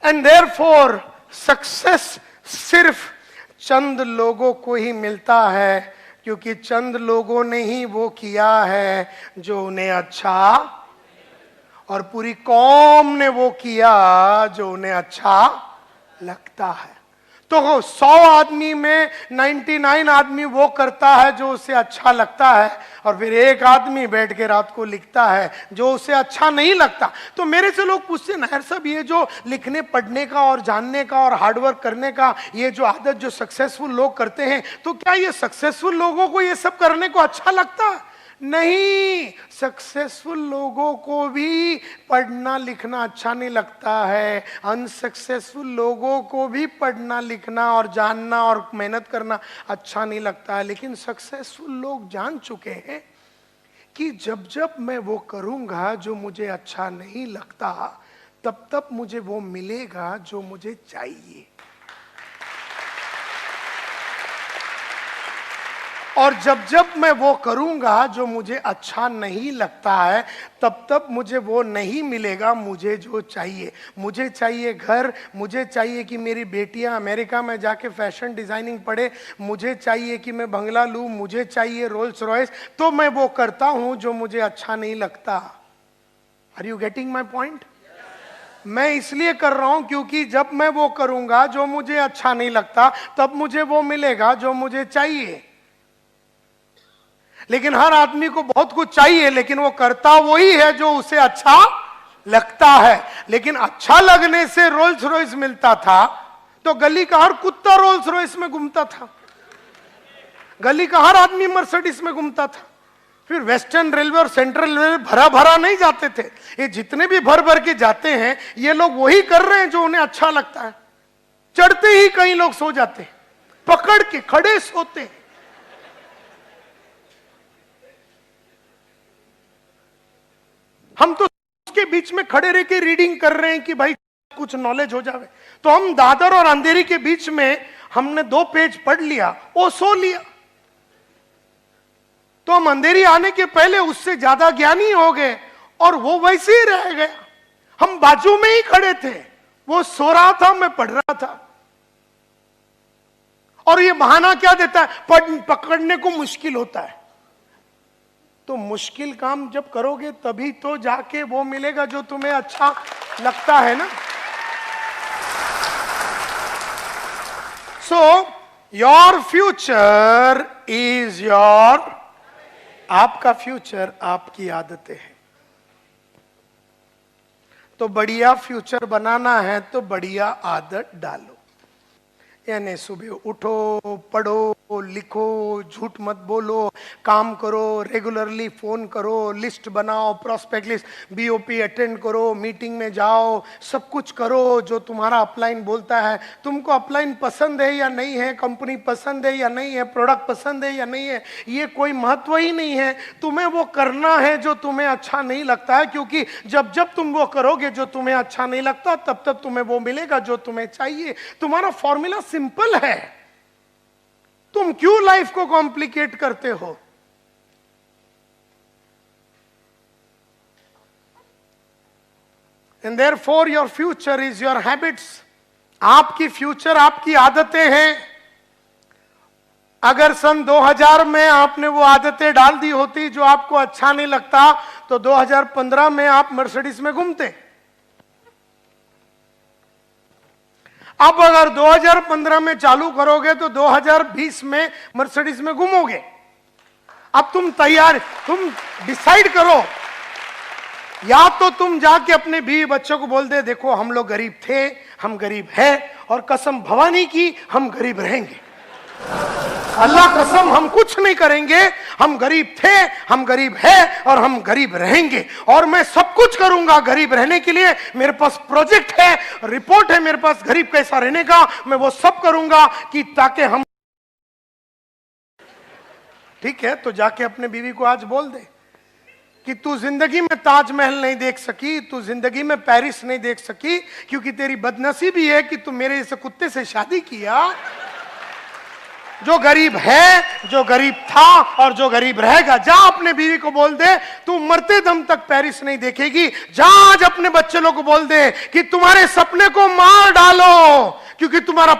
And therefore success सिर्फ चंद लोगों को ही मिलता है, क्योंकि चंद लोगों ने ही वो किया है जो उन्हें अच्छा, और पूरी कौम ने वो किया जो उन्हें अच्छा लगता है। तो 100 आदमी में 99 आदमी वो करता है जो उसे अच्छा लगता है, और फिर एक आदमी बैठ के रात को लिखता है जो उसे अच्छा नहीं लगता। तो मेरे से लोग पूछते हैं नायर साहब, ये जो लिखने पढ़ने का और जानने का और हार्डवर्क करने का ये जो आदत जो सक्सेसफुल लोग करते हैं, तो क्या ये सक्सेसफुल लोगों को ये सब करने को अच्छा लगता है? नहीं, सक्सेसफुल लोगों को भी पढ़ना लिखना अच्छा नहीं लगता है, अनसक्सेसफुल लोगों को भी पढ़ना लिखना और जानना और मेहनत करना अच्छा नहीं लगता है। लेकिन सक्सेसफुल लोग जान चुके हैं कि जब जब मैं वो करूंगा जो मुझे अच्छा नहीं लगता, तब तब मुझे वो मिलेगा जो मुझे चाहिए, और जब जब मैं वो करूंगा जो मुझे अच्छा नहीं लगता है, तब तब मुझे वो नहीं मिलेगा मुझे जो चाहिए। मुझे चाहिए घर, मुझे चाहिए कि मेरी बेटियां अमेरिका में जाके फैशन डिजाइनिंग पढ़े, मुझे चाहिए कि मैं बंगला लूं, मुझे चाहिए रोल्स रॉयस, तो मैं वो करता हूं जो मुझे अच्छा नहीं लगता। Are you getting my point? मैं इसलिए कर रहा हूं क्योंकि जब मैं वो करूंगा जो मुझे अच्छा नहीं लगता, तब मुझे वो मिलेगा जो मुझे चाहिए। लेकिन हर आदमी को बहुत कुछ चाहिए, लेकिन वो करता वही है जो उसे अच्छा लगता है। लेकिन अच्छा लगने से रोल्स रॉयस मिलता था तो गली का हर कुत्ता रोल्स रॉयस में घूमता था, गली का हर आदमी मर्सिडीज में घूमता था। फिर वेस्टर्न रेलवे और सेंट्रल रेलवे भरा भरा नहीं जाते थे, ये जितने भी भर भर के जाते हैं ये लोग वही कर रहे हैं जो उन्हें अच्छा लगता है। चढ़ते ही कई लोग सो जाते हैं, पकड़ के खड़े सोते हैं। हम तो उसके बीच में खड़े रह के रीडिंग कर रहे हैं कि भाई कुछ नॉलेज हो जावे। तो हम दादर और अंधेरी के बीच में हमने 2 पेज पढ़ लिया, वो सो लिया, तो हम अंधेरी आने के पहले उससे ज्यादा ज्ञानी हो गए और वो वैसे ही रह गया। हम बाजू में ही खड़े थे, वो सो रहा था, मैं पढ़ रहा था। और ये बहाना क्या देता है? पकड़ने को मुश्किल होता है। तो मुश्किल काम जब करोगे तभी तो जाके वो मिलेगा जो तुम्हें अच्छा लगता है ना। So your future is your, आपका फ्यूचर आपकी आदतें हैं। तो बढ़िया फ्यूचर बनाना है तो बढ़िया आदत डालो, यानी सुबह उठो, पढ़ो, लिखो, झूठ मत बोलो, काम करो, रेगुलरली फोन करो, लिस्ट बनाओ, प्रोस्पेक्ट लिस्ट, बीओपी अटेंड करो, मीटिंग में जाओ, सब कुछ करो जो तुम्हारा अपलाइन बोलता है। तुमको अपलाइन पसंद है या नहीं है, कंपनी पसंद है या नहीं है, प्रोडक्ट पसंद है या नहीं है, ये कोई महत्व ही नहीं है। तुम्हें वो करना है जो तुम्हें अच्छा नहीं लगता है, क्योंकि जब जब तुम वो करोगे जो तुम्हें अच्छा नहीं लगता, तब तब तुम्हें वो मिलेगा जो तुम्हें चाहिए। तुम्हारा फॉर्मूला सिंपल है, तुम क्यों लाइफ को कॉम्प्लिकेट करते हो? And therefore your future is your habits. आपकी फ्यूचर आपकी आदतें हैं। अगर सन 2000 में आपने वो आदतें डाल दी होती जो आपको अच्छा नहीं लगता, तो 2015 में आप मर्सिडीज में घूमते। अब अगर 2015 में चालू करोगे तो 2020 में मर्सिडीज में घूमोगे। अब तुम तैयार, तुम डिसाइड करो, या तो तुम जाके अपने बीवी बच्चों को बोल दे देखो हम लोग गरीब थे, हम गरीब हैं, और कसम भवानी की हम गरीब रहेंगे, अल्लाह कसम हम कुछ नहीं करेंगे, हम गरीब थे, हम गरीब हैं और हम गरीब रहेंगे, और मैं सब कुछ करूंगा गरीब रहने के लिए। मेरे पास प्रोजेक्ट है, रिपोर्ट है मेरे पास गरीब कैसा रहने का, मैं वो सब करूंगा कि ताकि हम। ठीक है, तो जाके अपने बीवी को आज बोल दे कि तू जिंदगी में ताजमहल नहीं देख सकी, तू जिंदगी में पेरिस नहीं देख सकी, क्योंकि तेरी बदनसीबी है कि तू मेरे जैसे कुत्ते से शादी किया। जो गरीब है, जो गरीब था और जो गरीब रहेगा। जा अपने बीवी को बोल दे तू मरते दम तक पेरिस नहीं देखेगी। जा आज अपने बच्चे लोग को बोल दे कि तुम्हारे सपने को मार डालो, क्योंकि तुम्हारा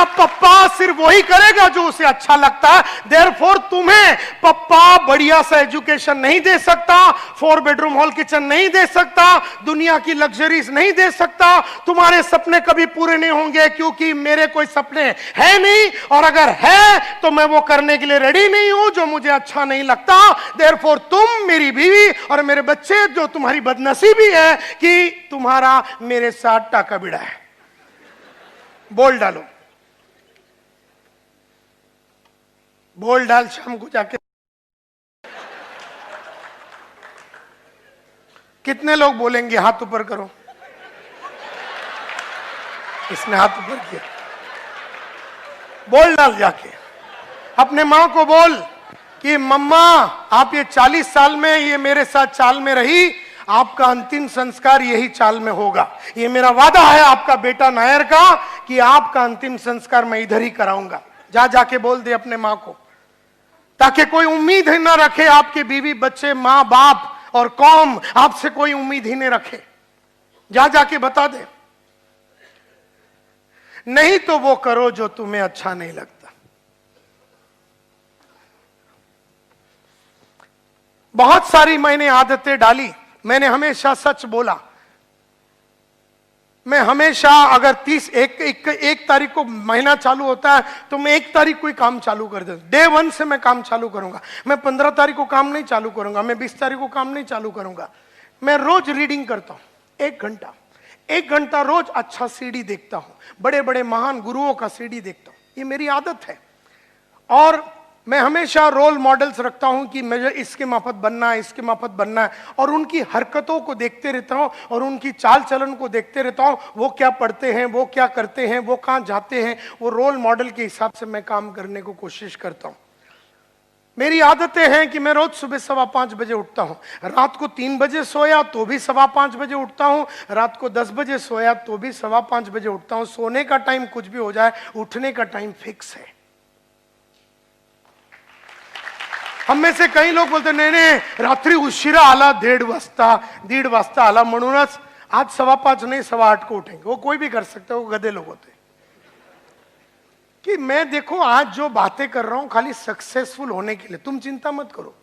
पप्पा सिर्फ वही करेगा जो उसे अच्छा लगता है। देयरफॉर तुम्हें पप्पा बढ़िया सा एजुकेशन नहीं दे सकता, 4 बेडरूम हॉल किचन नहीं दे सकता, दुनिया की लग्जरीज नहीं दे सकता। तुम्हारे सपने कभी पूरे नहीं होंगे, क्योंकि मेरे कोई सपने है नहीं, और अगर है तो मैं वो करने के लिए रेडी नहीं हूं जो मुझे अच्छा नहीं लगता। देयरफॉर तुम, मेरी बीवी और मेरे बच्चे, जो तुम्हारी बदनसीबी है कि तुम्हारा मेरे साथ टाका बिड़ा है। बोल डालो, बोल डाल शाम को जाके। कितने लोग बोलेंगे? हाथ ऊपर करो। इसने हाथ ऊपर किया। बोल डाल जाके अपने मां को बोल कि मम्मा आप ये 40 साल में ये मेरे साथ चाल में रही, आपका अंतिम संस्कार यही चाल में होगा। ये मेरा वादा है आपका बेटा नायर का कि आपका अंतिम संस्कार मैं इधर ही कराऊंगा। जा जाके बोल दे अपने मां को, ताकि कोई उम्मीद ही ना रखे, आपके बीवी बच्चे मां बाप और कौम आपसे कोई उम्मीद ही नहीं रखे। जा जाके बता दे। नहीं तो वो करो जो तुम्हें अच्छा नहीं लगता। बहुत सारी मैंने आदतें डाली, मैंने हमेशा सच बोला। मैं हमेशा अगर 1 तारीख को महीना चालू होता है तो मैं 1 तारीख को ही काम चालू कर देता हूं। डे 1 से मैं काम चालू करूंगा। मैं 15 तारीख को काम नहीं चालू करूंगा, मैं 20 तारीख को काम नहीं चालू करूंगा। मैं रोज रीडिंग करता हूं 1 घंटा रोज। अच्छा सीडी देखता हूं, बड़े बड़े महान गुरुओं का सीडी देखता हूं, ये मेरी आदत है। और मैं हमेशा रोल मॉडल्स रखता हूं कि मुझे इसके माफत बनना है, इसके माफत बनना है, और उनकी हरकतों को देखते रहता हूं और उनकी चाल चलन को देखते रहता हूं। वो क्या पढ़ते हैं, वो क्या करते हैं, वो कहां जाते हैं, वो रोल मॉडल के हिसाब से मैं काम करने को कोशिश करता हूं। मेरी आदतें हैं कि मैं रोज सुबह 5:15 बजे उठता हूं। रात को 3 बजे सोया तो भी 5:15 बजे उठता हूं। रात को 10 बजे सोया तो भी 5:15 बजे उठता हूं। सोने का टाइम कुछ भी हो जाए, उठने का टाइम फिक्स है। हम में से काही लोक बोलते नाही रात्री उशिरा आला 1:30 वाजता आला म्हणूनच आज 5:15 नहीं 8:15 को उठेंगे। वो कोई भी कर सकते, वो गधे लोग होते। कि मैं देखो आज जो बातें कर रहा हूं खाली सक्सेसफुल होने के लिए, तुम चिंता मत करो।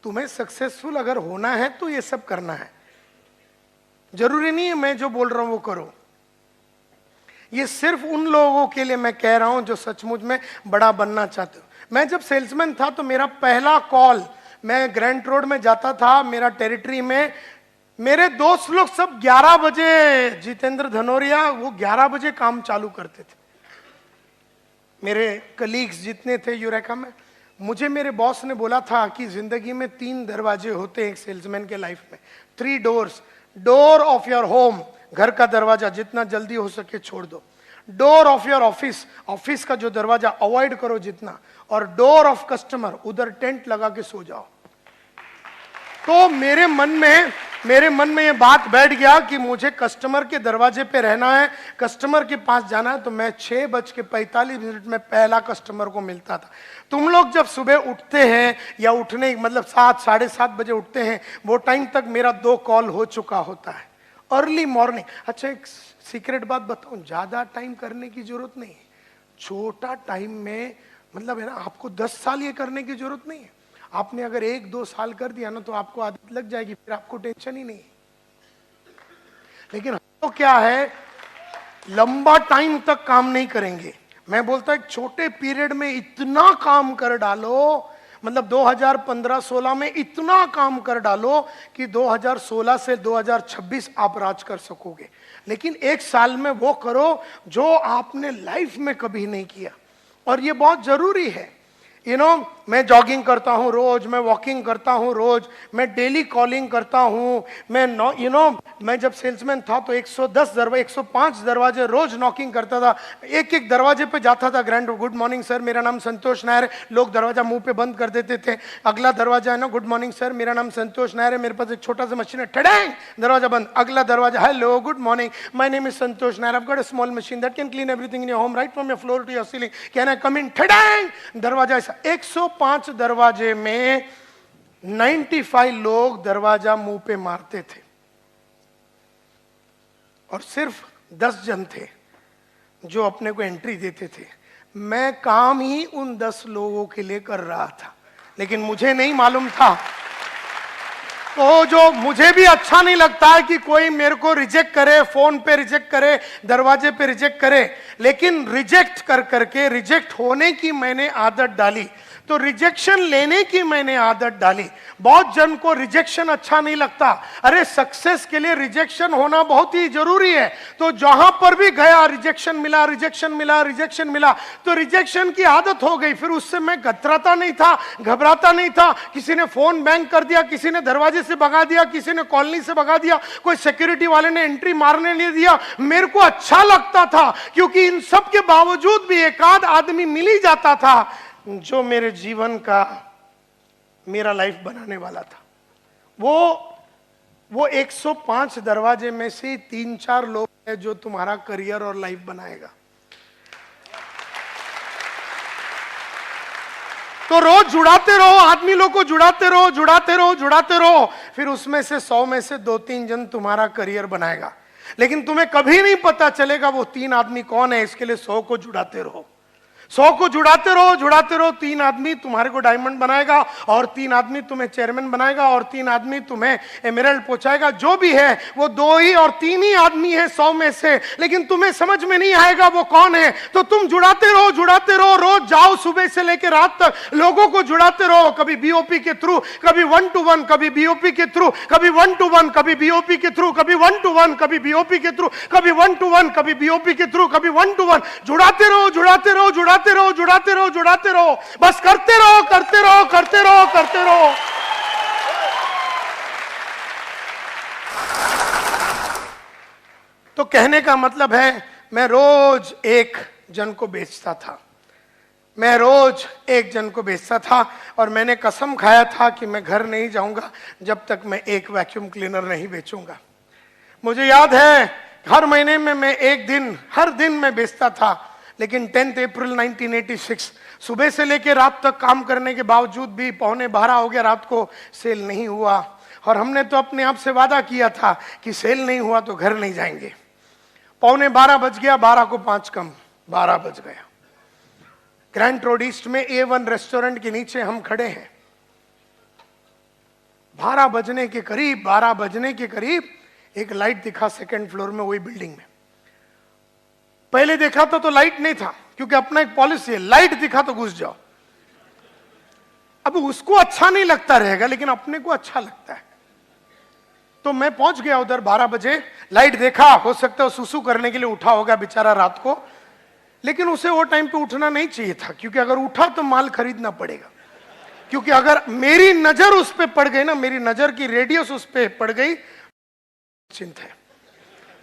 तुम्हें सक्सेसफुल अगर होना है तो ये सब करना है, जरूरी नहीं है मैं जो बोल रहा हूं वो करो। ये सिर्फ उन लोगों के लिए मैं कह रहा हूं जो सचमुच में बड़ा बनना चाहते हो। मैं जब सेल्समैन था तो मेरा पहला कॉल, मैं ग्रैंड रोड में जाता था, मेरा टेरिटरी में मेरे दोस्त लोग सब 11 बजे, जितेंद्र धनोरिया वो 11 बजे काम चालू करते थे। मेरे कलीग्स जितने थे यूरेका में, मुझे मेरे बॉस ने बोला था कि जिंदगी में 3 दरवाजे होते हैं एक सेल्समैन के लाइफ में, 3 doors. Door of your home, घर का दरवाजा जितना जल्दी हो सके छोड़ दो। Door of your office, office का जो दरवाजा अवॉइड करो जितना। और डोर ऑफ कस्टमर, उधर टेंट लगा के सो जाओ। तो मेरे मन में ये बात बैठ गया कि मुझे कस्टमर के दरवाजे पे रहना है, कस्टमर के पास जाना है। तो मैं 6:45 में पहला कस्टमर को मिलता था। तुम लोग जब सुबह उठते हैं या उठने मतलब 7, 7:30 बजे उठते हैं, वो टाइम तक मेरा 2 कॉल हो चुका होता है। Early morning. अच्छा एक सीक्रेट बात बताऊं, ज्यादा टाइम करने की जरूरत नहीं है। छोटा टाइम में मतलब है ना, आपको 10 साल ये करने की जरूरत नहीं है। आपने अगर 1-2 साल कर दिया ना तो आपको आदत लग जाएगी, फिर आपको टेंशन ही नहीं है। लेकिन तो क्या है, लंबा टाइम तक काम नहीं करेंगे। मैं बोलता एक छोटे पीरियड में इतना काम कर डालो, मतलब 2015-16 में इतना काम कर डालो कि 2016 से 2026 आप राज कर सकोगे। लेकिन 1 साल में वो करो जो आपने लाइफ में कभी नहीं किया। और ये बहुत जरूरी है। मैं जॉगिंग करता हूँ रोज, मैं वॉकिंग करता हूँ रोज, मैं डेली कॉलिंग करता हूँ, मैं मैं जब सेल्समैन था तो 110 दरवाजे 105 दरवाजे रोज नॉकिंग करता था। एक एक दरवाजे पे जाता था, ग्रैंड गुड मॉर्निंग सर मेरा नाम संतोष नायर है, लोग दरवाजा मुंह पे बंद कर देते थे। अगला दरवाजा है ना, गुड मॉर्निंग सर मेरा नाम संतोष नायर है, मेरे पास एक छोटा सा मशीन है, ठड़ैंग दरवाजा बंद। अगला दरवाजा, hello good morning my name is Santosh Nair, I have got a small machine that can clean everything in your home right from your floor to your ceiling, can I come in, ठड़ैंग दरवाजा। ऐसा 105 दरवाजे में 95 लोग दरवाजा मुंह पे मारते थे और सिर्फ 10 जन थे जो अपने को एंट्री देते थे। मैं काम ही उन 10 लोगों के लिए कर रहा था, लेकिन मुझे नहीं मालूम था। तो जो मुझे भी अच्छा नहीं लगता है कि कोई मेरे को रिजेक्ट करे, फोन पे रिजेक्ट करे, दरवाजे पे रिजेक्ट करे, लेकिन रिजेक्ट कर करके रिजेक्ट होने की मैंने आदत डाली, तो रिजेक्शन लेने की मैंने आदत डाली। बहुत जन को रिजेक्शन अच्छा नहीं लगता, अरे सक्सेस के लिए रिजेक्शन होना बहुत ही जरूरी है। तो जहां पर भी गया रिजेक्शन मिला, रिजेक्शन मिला, रिजेक्शन मिला, तो रिजेक्शन की आदत हो गई। फिर उससे मैं कतराता नहीं था, घबराता नहीं था। किसी ने फोन बैंग कर दिया, किसी ने दरवाजे से भगा दिया, किसी ने कॉलोनी से भगा दिया, कोई सिक्योरिटी वाले ने एंट्री मारने नहीं दिया, मेरे को अच्छा लगता था, क्योंकि इन सब के बावजूद भी एक आध आदमी मिल ही जाता था जो मेरे जीवन का, मेरा लाइफ बनाने वाला था। वो 105 दरवाजे में से 3-4 लोग हैं जो तुम्हारा करियर और लाइफ बनाएगा। तो रोज जुड़ाते रहो, आदमी लोग को जुड़ाते रहो, जुड़ाते रहो, जुड़ाते रहो, फिर उसमें से 100 में से 2-3 जन तुम्हारा करियर बनाएगा। लेकिन तुम्हें कभी नहीं पता चलेगा वो 3 आदमी कौन है, इसके लिए 100 को जुड़ाते रहो, 100 को जुड़ाते रहो, जुड़ाते रहो। 3 आदमी तुम्हारे को डायमंड बनाएगा, और 3 आदमी तुम्हें चेयरमैन बनाएगा, और 3 आदमी तुम्हें एमराल्ड पहुंचाएगा। जो भी है वो 2 ही और 3 ही आदमी है 100 में से, लेकिन तुम्हें समझ में नहीं आएगा वो कौन है। तो तुम जुड़ाते रहो, जुड़ाते रहो, रोज जाओ सुबह से लेकर रात तक लोगों को जुड़ाते रहो, कभी बीओपी के थ्रू, कभी 1-to-1, कभी बीओपी के थ्रू, कभी 1-to-1, कभी बीओपी के थ्रू, कभी 1-to-1, कभी बीओपी के थ्रू, कभी 1-to-1, कभी बीओपी के थ्रू, कभी 1-to-1। जुड़ाते रहो, जुड़ाते रहो, जुड़ाते रहो, जुड़ाते रहो, जुड़ाते रहो, बस करते रहो, करते रहो, करते रहो, करते रहो। तो कहने का मतलब है, मैं रोज एक जन को बेचता था, मैं रोज एक जन को बेचता था, और मैंने कसम खाया था कि मैं घर नहीं जाऊंगा जब तक मैं एक वैक्यूम क्लीनर नहीं बेचूंगा। मुझे याद है हर महीने में मैं एक दिन, हर दिन मैं बेचता था, लेकिन 10 अप्रैल 1986 सुबह से लेकर रात तक काम करने के बावजूद भी 11:15 हो गया रात को, सेल नहीं हुआ। और हमने तो अपने आप से वादा किया था कि सेल नहीं हुआ तो घर नहीं जाएंगे। 11:15 बज गया, 12 को 5 कम, 12 बज गया। ग्रैंड रोड ईस्ट में A1 रेस्टोरेंट के नीचे हम खड़े हैं। 12 बजने के करीब, 12 बजने के करीब एक लाइट दिखा 2nd फ्लोर में, वही बिल्डिंग में। पहले देखा तो लाइट नहीं था, क्योंकि अपना एक पॉलिसी है, लाइट दिखा तो घुस जाओ। अब उसको अच्छा नहीं लगता रहेगा, लेकिन अपने को अच्छा लगता है। तो मैं पहुंच गया उधर 12 बजे, लाइट देखा, हो सकता है सुसु करने के लिए उठा होगा बेचारा रात को, लेकिन उसे वो टाइम पे उठना नहीं चाहिए था, क्योंकि अगर उठा तो माल खरीदना पड़ेगा। क्योंकि अगर मेरी नजर उस पर पड़ गई ना, मेरी नजर की रेडियस उस पर पड़ गई, चिंता है।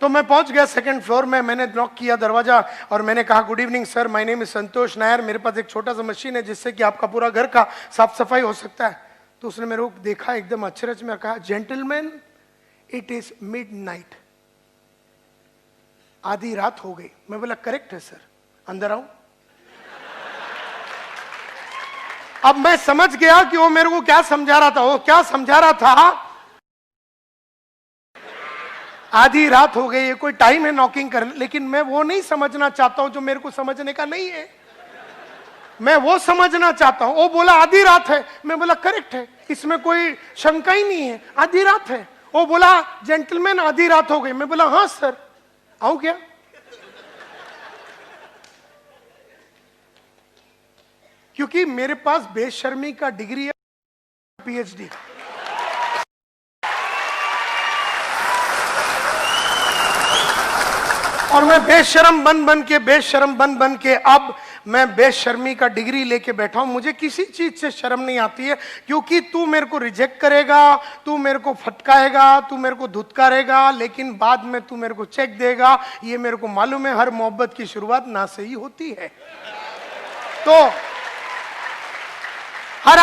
तो मैं पहुंच गया 2nd फ्लोर में, मैंने नॉक किया दरवाजा और मैंने कहा, good evening sir, my name is Santosh Nair, मेरे पास एक छोटा सा मशीन है जिससे कि आपका पूरा घर का साफ सफाई हो सकता है। तो उसने मेरे को देखा एकदम अचरज में, कहा, जेंटलमैन इट इज मिडनाइट, आधी रात हो गई। मैं बोला, करेक्ट है सर, अंदर आऊं। अब मैं समझ गया कि वो मेरे को क्या समझा रहा था। वो क्या समझा रहा था, आधी रात हो गई है, कोई टाइम है नॉकिंग करने, लेकिन मैं वो नहीं समझना चाहता हूं जो मेरे को समझने का नहीं है। मैं वो समझना चाहता हूं। वो बोला आधी रात है, मैं बोला करेक्ट है, इसमें कोई शंका ही नहीं है, आधी रात है। वो बोला जेंटलमैन आधी रात हो गई, मैं बोला हाँ सर, आऊं क्या? क्योंकि मेरे पास बेशर्मी का डिग्री है, PhD। और मैं बेशरम बन बन के अब मैं बेशर्मी का डिग्री लेके बैठा हूं, मुझे किसी चीज से शर्म नहीं आती है, क्योंकि तू मेरे को रिजेक्ट करेगा, तू मेरे को फटकाएगा, तू मेरे को धुतकारेगा, लेकिन बाद में तू मेरे को चेक देगा। ये मेरे को मालूम है, हर मोहब्बत की शुरुआत ना से ही होती है। तो हर